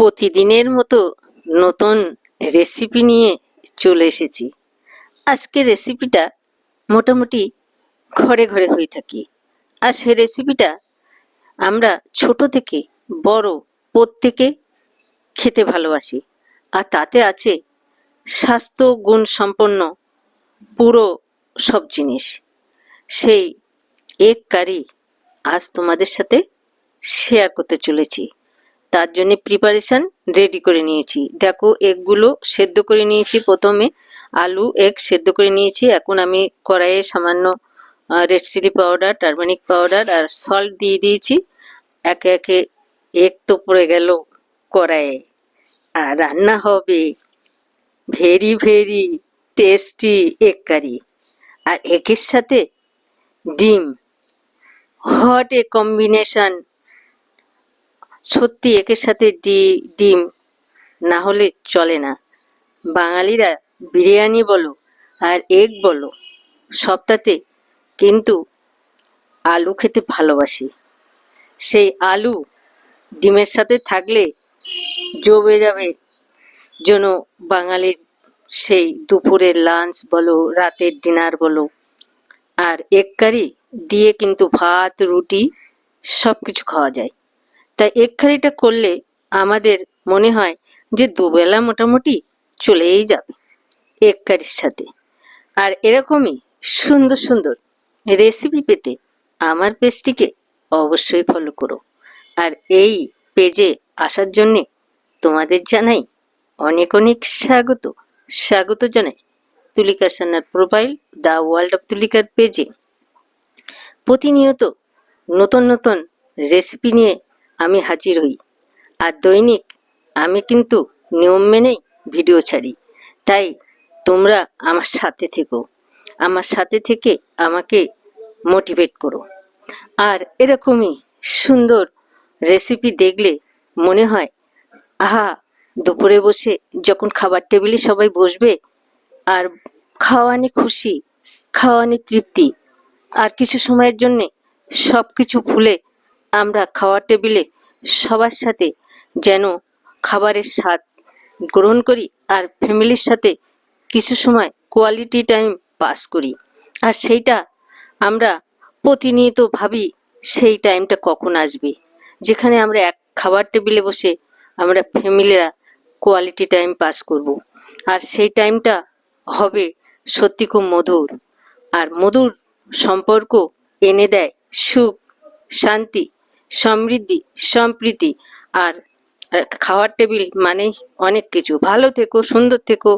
প্রতিদিনের মতো নতুন রেসিপি নিয়ে চলে এসেছি। আজকের রেসিপিটা মোটামুটি ঘরে ঘরে হয়ে থাকে, আর সে রেসিপিটা আমরা ছোট থেকে বড় প্রত্যেকে খেতে ভালোবাসি। আর তাতে আছে স্বাস্থ্য গুণ সম্পন্ন পুরো সব জিনিস। সেই এগ কারি আজ তোমাদের সাথে শেয়ার করতে চলেছি। তার জন্য প্রিপারেশন রেডি করে নিয়েছি। দেখো, এগগুলো সেদ্ধ করে নিয়েছি। প্রথমে আলু এগ সেদ্ধ করে নিয়েছি। এখন আমি কড়াইয়ে সামান্য red chili powder, turmeric powder আর সল্ট দিয়ে দিয়েছি। একে একে এগ তো পড়ে গেল কড়াইয়ে, আর রান্না হবে very very tasty egg curry. আর এগের সাথে ডিম, হোয়াট এ কম্বিনেশন! সত্যি একের সাথে ডিম না হলে চলে না। বাঙালিরা বিরিয়ানি বলো আর এগ বলো, সবটাতে কিন্তু আলু খেতে ভালোবাসি। সেই আলু ডিমের সাথে থাকলে জমে যাবে যেন বাঙালির সেই দুপুরের লাঞ্চ বলো, রাতের ডিনার বলো। আর এগ কারি দিয়ে কিন্তু ভাত, রুটি সব কিছু খাওয়া যায়। তাই এগ কারিটা করলে আমাদের মনে হয় যে দুবেলা মোটামুটি চলেই যাবে এগ কারির সাথে। আর এরকমই সুন্দর সুন্দর রেসিপি পেতে আমার পেজটিকে অবশ্যই ফলো করো। আর এই পেজে আসার জন্যে তোমাদের জানাই অনেক অনেক স্বাগত জানাই তুলিকা সান্যার প্রোফাইল দ্য ওয়ার্ল্ড অফ তুলিকার পেজে। প্রতিনিয়ত নতুন নতুন রেসিপি নিয়ে আমি হাজির হই, আর দৈনিক আমি কিন্তু নিয়ম মেনেই ভিডিও ছাড়ি। তাই তোমরা আমার সাথে থেকো, আমার সাথে থেকে আমাকে মোটিভেট করো। আর এরকমই সুন্দর রেসিপি দেখলে মনে হয় আহা, দুপুরে বসে যখন খাবার টেবিলে সবাই বসবে আর খাওয়ানি খুশি, খাওয়ানি তৃপ্তি, আর কিছু সময়ের জন্যে সব কিছু ভুলে আমরা খাওয়ার টেবিলে সবার সাথে যেন খাবারের স্বাদ গ্রহণ করি আর ফ্যামিলির সাথে কিছু সময় কোয়ালিটি টাইম পাস করি। আর সেইটা আমরা প্রতিনিয়ত ভাবি সেই টাইমটা কখন আসবে, যেখানে আমরা এক খাবার টেবিলে বসে আমরা ফ্যামিলিরা কোয়ালিটি টাইম পাস করব। আর সেই টাইমটা হবে সত্যি খুব মধুর, আর মধুর সম্পর্ক এনে দেয় সুখ, শান্তি, সমৃদ্ধি, সম্প্রীতি। আর খাওয়ার টেবিল মানেই অনেক কিছু। ভালো থেকো, সুন্দর থেকো,